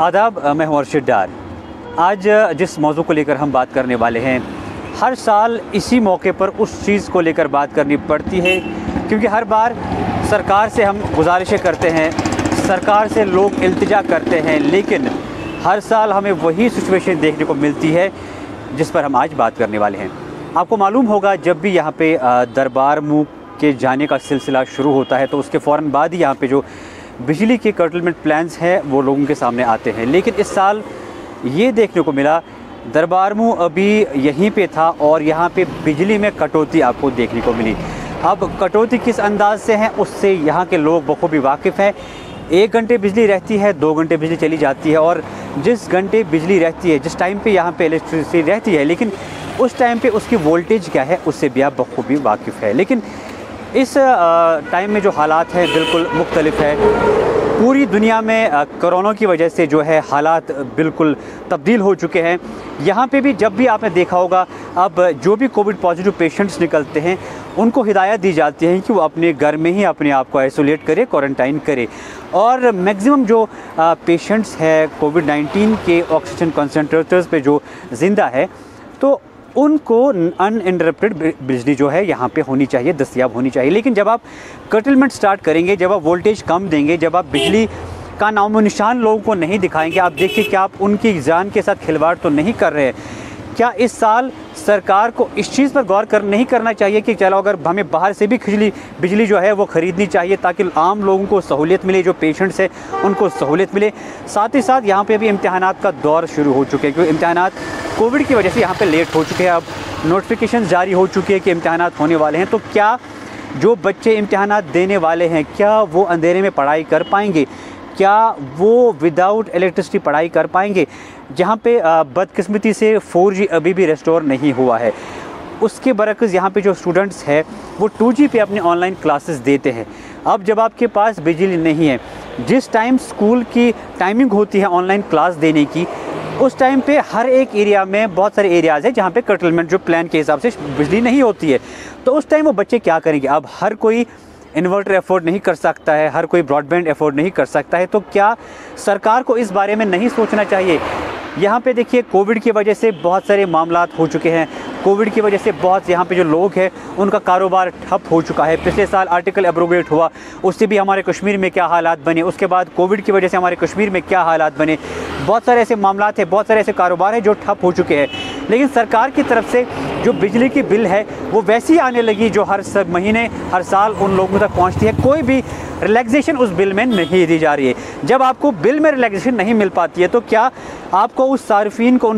आदाब, मैं हूं अर्शद डार। आज जिस मौजू को लेकर हम बात करने वाले हैं, हर साल इसी मौके पर उस चीज़ को लेकर बात करनी पड़ती है, क्योंकि हर बार सरकार से हम गुजारिशें करते हैं, सरकार से लोग इल्तिजा करते हैं, लेकिन हर साल हमें वही सिचुएशन देखने को मिलती है जिस पर हम आज बात करने वाले हैं। आपको मालूम होगा, जब भी यहाँ पे दरबार मूव के जाने का सिलसिला शुरू होता है तो उसके फ़ौरन बाद ही यहाँ पे जो बिजली के कर्टलमेंट प्लान्स हैं वो लोगों के सामने आते हैं। लेकिन इस साल ये देखने को मिला, दरबार मूव अभी यहीं पे था और यहाँ पे बिजली में कटौती आपको देखने को मिली। अब कटौती किस अंदाज से है उससे यहाँ के लोग बखूबी वाकिफ़ हैं। 1 घंटे बिजली रहती है, 2 घंटे बिजली चली जाती है, और जिस घंटे बिजली रहती है, जिस टाइम पे यहाँ पे इलेक्ट्रिसिटी रहती है, लेकिन उस टाइम पे उसकी वोल्टेज क्या है उससे भी आप बखूबी वाकिफ़ है। लेकिन इस टाइम में जो हालात हैं बिल्कुल मुख्तलिफ है। पूरी दुनिया में कोरोना की वजह से जो है हालात बिल्कुल तब्दील हो चुके हैं। यहाँ पे भी जब भी आपने देखा होगा, अब जो भी कोविड पॉजिटिव पेशेंट्स निकलते हैं उनको हिदायत दी जाती है कि वो अपने घर में ही अपने आप को आइसोलेट करे, क्वारंटाइन करे। और मैक्सिमम जो पेशेंट्स है कोविड-19 के ऑक्सीजन कंसंट्रेटर्स पे जो ज़िंदा है, तो उनको अनइंटरप्टेड बिजली जो है यहाँ पे होनी चाहिए, दस्तयाब होनी चाहिए। लेकिन जब आप कर्टलमेंट स्टार्ट करेंगे, जब आप वोल्टेज कम देंगे, जब आप बिजली का नामो निशान लोगों को नहीं दिखाएंगे, आप देखिए कि आप उनकी जान के साथ खिलवाड़ तो नहीं कर रहे हैं। क्या इस साल सरकार को इस चीज़ पर गौर नहीं करना चाहिए कि चलो अगर हमें बाहर से भी बिजली जो है वो ख़रीदनी चाहिए ताकि आम लोगों को सहूलियत मिले, जो पेशेंट्स हैं उनको सहूलियत मिले। साथ ही साथ यहाँ पे भी इम्तिहानात का दौर शुरू हो चुके हैं, क्योंकि इम्तिहानात कोविड की वजह से यहाँ पे लेट हो चुके हैं। अब नोटिफिकेशन जारी हो चुके हैं कि इम्तिहानात होने वाले हैं। तो क्या जो बच्चे इम्तिहानात देने वाले हैं, क्या वो अंधेरे में पढ़ाई कर पाएंगे? क्या वो विदाउट इलेक्ट्रिसिटी पढ़ाई कर पाएंगे? जहाँ पे बदकिस्मती से 4G अभी भी रेस्टोर नहीं हुआ है, उसके बरक्स यहाँ पे जो स्टूडेंट्स हैं वो 2G पे अपनी ऑनलाइन क्लासेस देते हैं। अब जब आपके पास बिजली नहीं है, जिस टाइम स्कूल की टाइमिंग होती है ऑनलाइन क्लास देने की, उस टाइम पे हर एक एरिया में बहुत सारे एरियाज़ हैं जहाँ पे कर्टलमेंट जो प्लान के हिसाब से बिजली नहीं होती है। तो उस टाइम वो बच्चे क्या करेंगे? अब हर कोई इन्वर्टर अफोर्ड नहीं कर सकता है, हर कोई ब्रॉडबैंड अफोर्ड नहीं कर सकता है। तो क्या सरकार को इस बारे में नहीं सोचना चाहिए? यहाँ पे देखिए, कोविड की वजह से बहुत सारे मामलात हो चुके हैं। कोविड की वजह से बहुत यहाँ पे जो लोग हैं उनका कारोबार ठप हो चुका है। पिछले साल आर्टिकल एब्रोगेट हुआ, उससे भी हमारे कश्मीर में क्या हालात बने, उसके बाद कोविड की वजह से हमारे कश्मीर में क्या हालात बने। बहुत सारे ऐसे मामलात हैं, बहुत सारे ऐसे कारोबार हैं जो ठप हो चुके हैं। लेकिन सरकार की तरफ से जो बिजली की बिल है वो वैसी आने लगी जो हर महीने हर साल उन लोगों तक पहुंचती है। कोई भी रिलैक्सेशन उस बिल में नहीं दी जा रही है। जब आपको बिल में रिलैक्सेशन नहीं मिल पाती है तो क्या आपको उन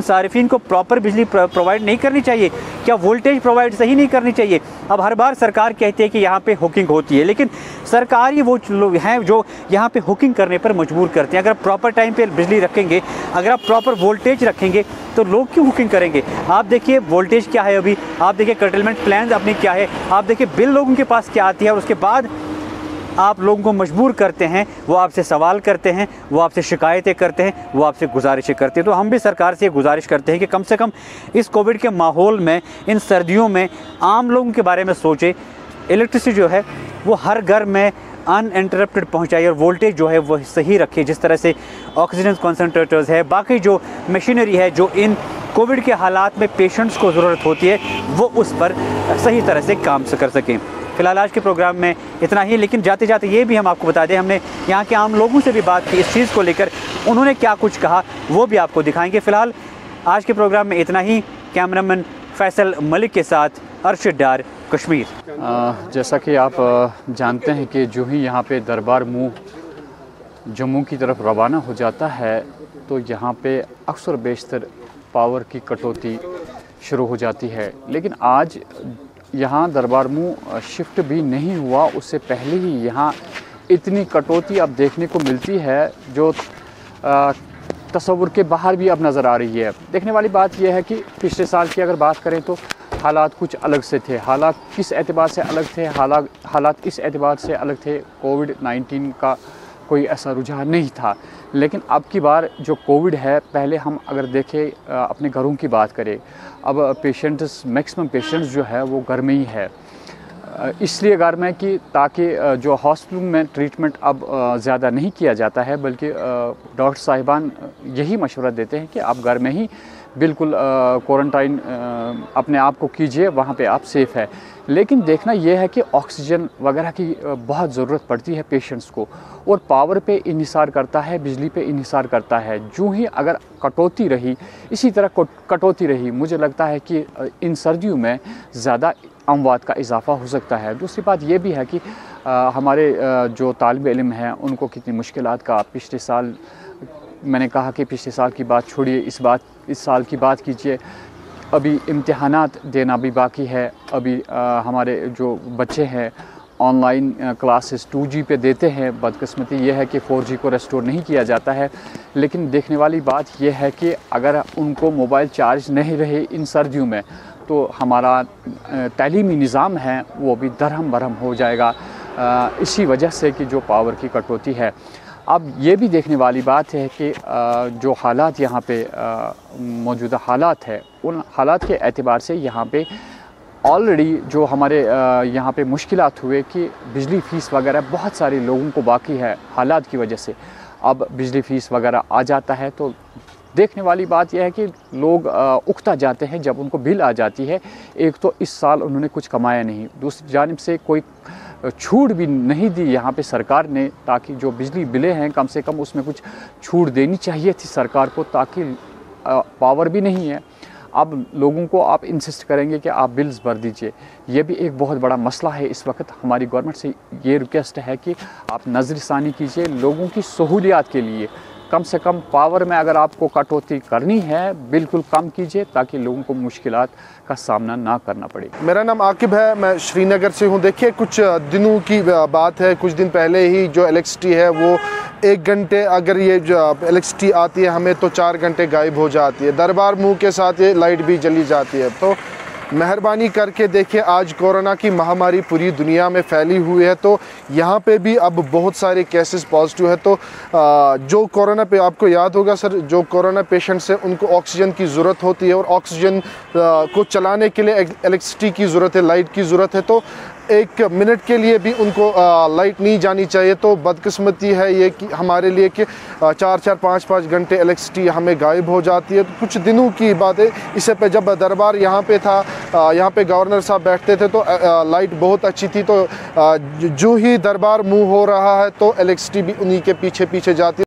सारिफीन को प्रॉपर बिजली प्रोवाइड नहीं करनी चाहिए? क्या वोल्टेज प्रोवाइड सही नहीं करनी चाहिए? अब हर बार सरकार कहती है कि यहाँ पे हुकिंग होती है, लेकिन सरकार ही वो लोग हैं जो यहाँ पे हुकिंग करने पर मजबूर करते हैं। अगर प्रॉपर टाइम पे बिजली रखेंगे, अगर आप प्रॉपर वोल्टेज रखेंगे तो लोग क्यों हुकिंग करेंगे? आप देखिए वोल्टेज क्या है अभी, आप देखिए कर्टलमेंट प्लान अपनी क्या है, आप देखिए बिल लोगों के पास क्या आती है, और उसके बाद आप लोगों को मजबूर करते हैं, वो आपसे सवाल करते हैं, वो आपसे शिकायतें करते हैं, वो आपसे गुजारिशें करते हैं। तो हम भी सरकार से गुजारिश करते हैं कि कम से कम इस कोविड के माहौल में, इन सर्दियों में आम लोगों के बारे में सोचें। इलेक्ट्रिसिटी जो है वो हर घर में अनइंटरप्टेड पहुंचाए और वोल्टेज जो है वो सही रखे। जिस तरह से ऑक्सीजन कंसंट्रेटर्स है, बाकी जो मशीनरी है जो इन कोविड के हालात में पेशेंट्स को ज़रूरत होती है, वो उस पर सही तरह से काम कर सकें। फ़िलहाल आज के प्रोग्राम में इतना ही, लेकिन जाते जाते ये भी हम आपको बता दें, हमने यहाँ के आम लोगों से भी बात की इस चीज़ को लेकर, उन्होंने क्या कुछ कहा वो भी आपको दिखाएंगे। फ़िलहाल आज के प्रोग्राम में इतना ही। कैमरामैन फैसल मलिक के साथ अर्शद डार, कश्मीर। जैसा कि आप जानते हैं कि जो ही यहाँ पे दरबार मूव जम्मू की तरफ रवाना हो जाता है तो यहाँ पे अक्सर बेशतर पावर की कटौती शुरू हो जाती है। लेकिन आज यहाँ दरबार मूव शिफ्ट भी नहीं हुआ, उससे पहले ही यहाँ इतनी कटौती अब देखने को मिलती है जो तसव्वुर के बाहर भी अब नज़र आ रही है। देखने वाली बात यह है कि पिछले साल की अगर बात करें तो हालात कुछ अलग से थे। हालात किस एतबार से अलग थे? हालात इस एतबार से अलग थे, कोविड-19 का कोई ऐसा रुझान नहीं था। लेकिन अब की बार जो कोविड है, पहले हम अगर देखें अपने घरों की बात करें, अब पेशेंट्स मैक्सिमम पेशेंट्स जो है वो घर में ही है। इसलिए घर में कि ताकि जो हॉस्पिटल में ट्रीटमेंट अब ज़्यादा नहीं किया जाता है, बल्कि डॉक्टर साहिबान यही मशवरा देते हैं कि आप घर में ही बिल्कुल क्वारंटाइन अपने आप को कीजिए, वहाँ पे आप सेफ़ है। लेकिन देखना यह है कि ऑक्सीजन वगैरह की बहुत ज़रूरत पड़ती है पेशेंट्स को, और पावर पे इन्हिसार करता है, बिजली पे इन्हिसार करता है। जो ही अगर कटौती रही, इसी तरह कटौती रही, मुझे लगता है कि इन सर्दियों में ज़्यादा अमवात का इजाफ़ा हो सकता है। दूसरी बात ये भी है कि हमारे जो तालिब इल्म हैं उनको कितनी मुश्किलात का पिछले साल, मैंने कहा कि पिछले साल की बात छोड़िए, इस साल की बात कीजिए। अभी इम्तिहानात देना भी बाकी है। अभी हमारे जो बच्चे हैं ऑनलाइन क्लासेस 2G पे देते हैं। बदकिस्मती ये है कि 4G को रेस्टोर नहीं किया जाता है। लेकिन देखने वाली बात यह है कि अगर उनको मोबाइल चार्ज नहीं रहे इन सर्दियों में, तो हमारा तालीमी निज़ाम है वो भी दरहम बरहम हो जाएगा, इसी वजह से कि जो पावर की कटौती है। अब ये भी देखने वाली बात है कि जो हालात यहाँ पे मौजूदा हालात है, उन हालात के एतबार से यहाँ पे ऑलरेडी जो हमारे यहाँ पे मुश्किलात हुए कि बिजली फ़ीस वगैरह बहुत सारे लोगों को बाकी है हालात की वजह से। अब बिजली फ़ीस वगैरह आ जाता है तो देखने वाली बात यह है कि लोग उकता जाते हैं जब उनको बिल आ जाती है। एक तो इस साल उन्होंने कुछ कमाया नहीं, दूसरी जानिब से कोई छूट भी नहीं दी यहाँ पे सरकार ने, ताकि जो बिजली बिलें हैं कम से कम उसमें कुछ छूट देनी चाहिए थी सरकार को, ताकि पावर भी नहीं है। अब लोगों को आप इंसिस्ट करेंगे कि आप बिल्स भर दीजिए, ये भी एक बहुत बड़ा मसला है। इस वक्त हमारी गवर्नमेंट से ये रिक्वेस्ट है कि आप नज़रसानी कीजिए लोगों की सहूलियात के लिए। कम से कम पावर में अगर आपको कटौती करनी है बिल्कुल कम कीजिए, ताकि लोगों को मुश्किलात का सामना ना करना पड़े। मेरा नाम आकिब है, मैं श्रीनगर से हूँ। देखिए कुछ दिनों की बात है, कुछ दिन पहले ही जो इलेक्ट्रिसिटी है वो 1 घंटे, अगर ये जो इलेक्ट्रिसिटी आती है हमें तो 4 घंटे गायब हो जाती है। दरबार मुँह के साथ ये लाइट भी जली जाती है। तो मेहरबानी करके देखिए, आज कोरोना की महामारी पूरी दुनिया में फैली हुई है, तो यहाँ पे भी अब बहुत सारे केसेस पॉजिटिव है। तो जो कोरोना पे, आपको याद होगा सर, जो कोरोना पेशेंट्स हैं उनको ऑक्सीजन की ज़रूरत होती है, और ऑक्सीजन को चलाने के लिए इलेक्ट्रिसिटी की ज़रूरत है, लाइट की ज़रूरत है। तो 1 मिनट के लिए भी उनको लाइट नहीं जानी चाहिए। तो बदकिस्मती है ये कि हमारे लिए कि 4-4, 5-5 घंटे इलेक्ट्रिसिटी हमें गायब हो जाती है। तो कुछ दिनों की बात है, इससे पे जब दरबार यहाँ पे था, यहाँ पे गवर्नर साहब बैठते थे तो लाइट बहुत अच्छी थी। तो जो ही दरबार मूव हो रहा है तो इलेक्ट्रिसिटी भी उन्हीं के पीछे पीछे जाती है।